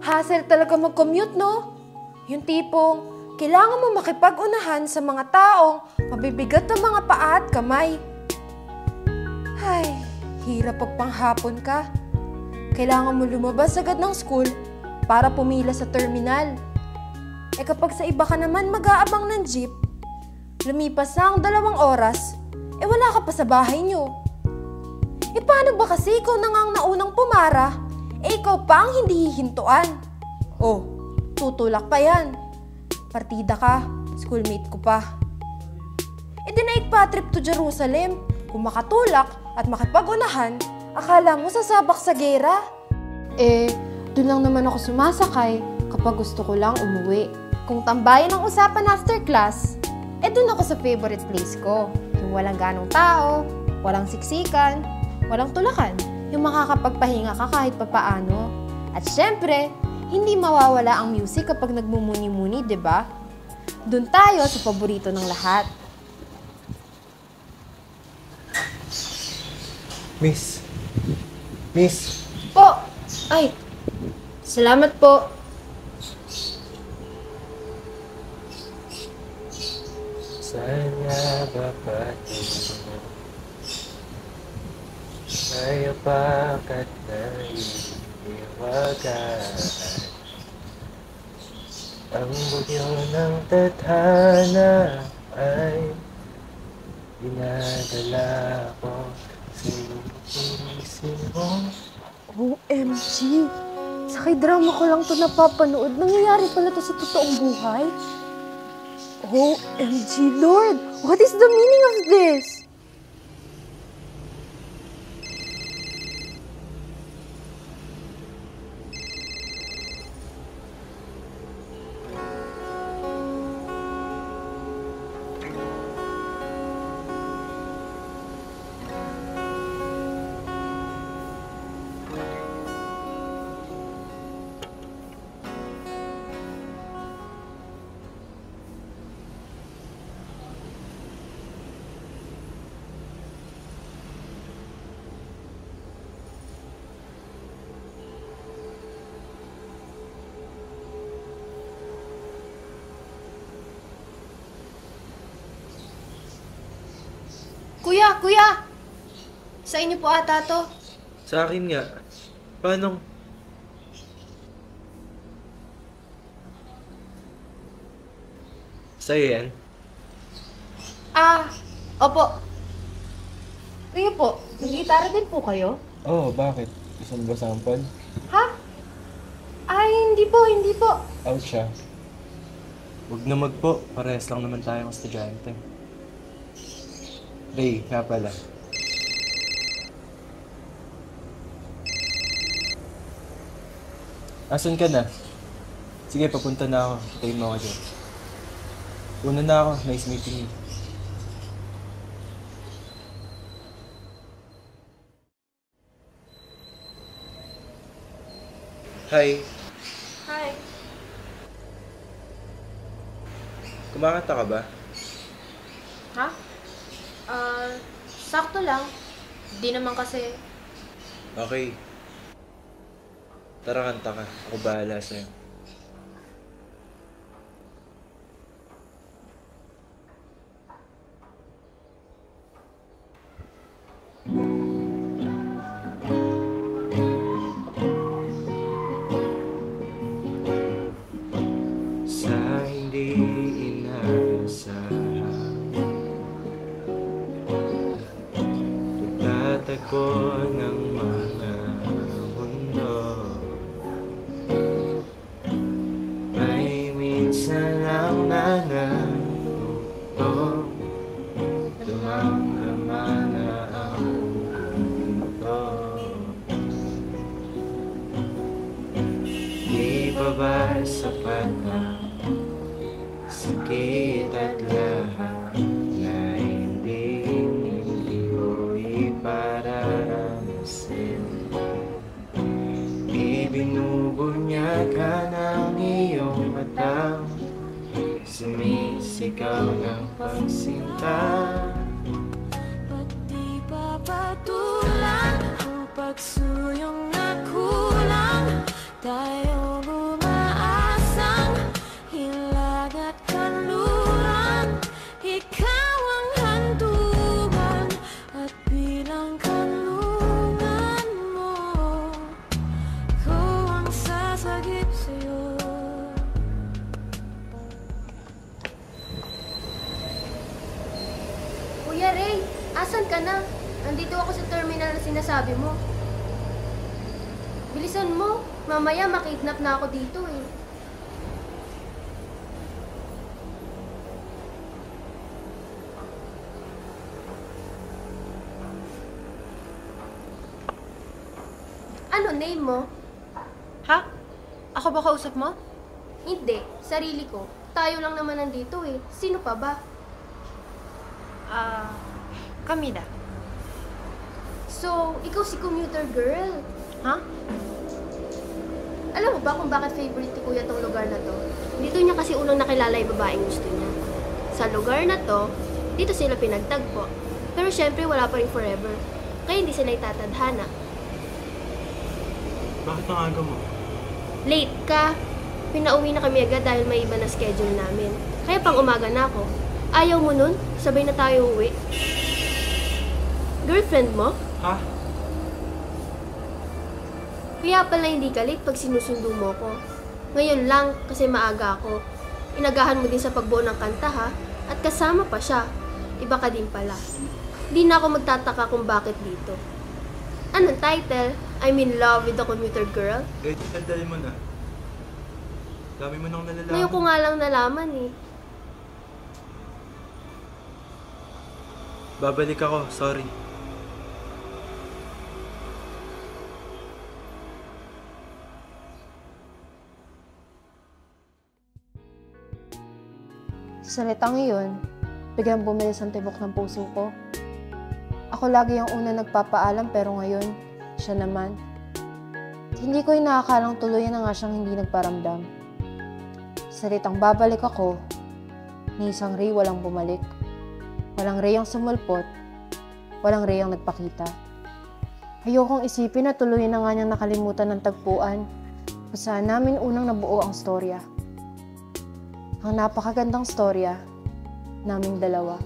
Hassle talaga mag-commute, no? Yung tipong, kailangan mo makipag-unahan sa mga taong mabibigat ng mga paa at kamay. Ay, hirap pag panghapon ka. Kailangan mo lumabas agad ng school para pumila sa terminal. Kapag sa iba ka naman mag-aabang ng jeep, lumipas na ang 2 oras, wala ka pa sa bahay nyo. Paano ba kasi ikaw na nga ang naunang pumara, ikaw pa ang hindi hihintuan? Oh, tutulak pa yan. Partida ka, schoolmate ko pa. Dinaig pa trip to Jerusalem. Kung makatulak at makipag-unahan, akala mo sasabak sa gera? Doon lang naman ako sumasakay kapag gusto ko lang umuwi. Kung tambayan ang usapan after class, doon ako sa favorite place ko. Yung walang ganong tao, walang siksikan, walang tulakan. Yung makakapagpahinga ka kahit papaano. At syempre, hindi mawawala ang music kapag nagmumuni-muni, diba? Doon tayo sa paborito ng lahat. Miss! Miss! Po! Ay! Salamat po! Sana ba pati tayo pakat na iiwagan ang bugyo ng tadhana ay dinadala ko sa isip mo. OMG! Sa k-drama ko lang to napapanood. Nangyayari pala to sa totoong buhay? OMG, Lord! What is the meaning of this? Kuya! Sa inyo po ata to. Sa akin nga. Paano? Sa'yo yan? Opo. Kuya po, nag-gitara din po kayo? Oo, bakit? Gusto mo ba sample? Ha? Ay, hindi po. Out siya. Huwag na magpo. Parehas lang naman tayong estudyante. Ray, nga pala. Asan ka na? Sige, papunta na ako. Tayo mo ako dyan. Una na ako. Nice meeting you. Hi. Hi. Kumakanta ka ba? Ha? Sakto lang. Di naman kasi... Okay. Tara, kanta ka. Ako bahala sa'yo. Sa hindi inaasahan, tagtatago ng mga mundo. May minsan lang na natuto, dumamdama na ang mundo. Di pa ba sapat na sakit at lahat na hindi ko ipararasin? Ibinubunyag ka ng iyong mata, sumisigaw ng pagsinta. Ba't di papatulan ang pagsuyong na kulang? Tayo Asan ka na? Nandito ako sa terminal na sinasabi mo. Bilisan mo. Mamaya makidnap na ako dito eh. Ano name mo? Ha? Ako ba kausap mo? Hindi, sarili ko. Tayo lang naman nandito eh. Sino pa ba? Camila. So, ikaw si commuter girl. Ha? Alam mo ba kung bakit favorite ni Kuya tong lugar na to? Dito niya kasi unang nakilala yung babaeng gusto niya. Sa lugar na to, dito sila pinagtagpo. Pero syempre wala pa rin forever. Kaya hindi sila itatadhana. Bakit ang aga mo? Late ka. Pinauwi na kami agad dahil may iba na schedule namin. Kaya pang umaga na ako. Ayaw mo nun? Sabay na tayo uwi. Girlfriend mo? Ha? Kaya pala hindi ka late pag sinusundo mo ko. Ngayon lang kasi maaga ako. Inagahan mo din sa pagbuo ng kanta ha? At kasama pa siya. Iba ka din pala. Di na ako magtataka kung bakit dito. Anong title? I'm in love with the commuter girl? Eh, dali mo na. Dami mo nang nalalaman. Ngayon ko nga lang nalaman eh. Babalik ako, sorry. Sa salitang iyon, biglang bumilis ang tibok ng puso ko. Ako lagi ang una nagpapaalam pero ngayon, siya naman. Hindi ko inakakalang tuluyan na nga siyang hindi nagparamdam. Sa salitang babalik ako, ni isang Ray walang bumalik. Walang Ray ang sumulpot, walang Ray ang nagpakita. Ayokong isipin na tuluyan na nga niyang nakalimutan ng tagpuan kung saan namin unang nabuo ang storya. Ang napakagandang storya naming dalawa.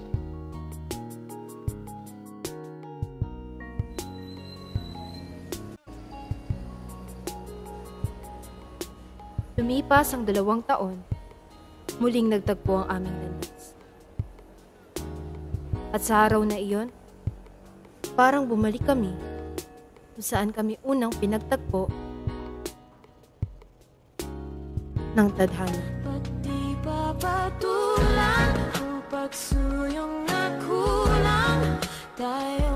Lumipas ang 2 taon, muling nagtagpo ang aming landas. At sa araw na iyon, parang bumalik kami kung saan kami unang pinagtagpo ng tadhana. Ba't di papatulan ang pagsuyong na kulang? Tayo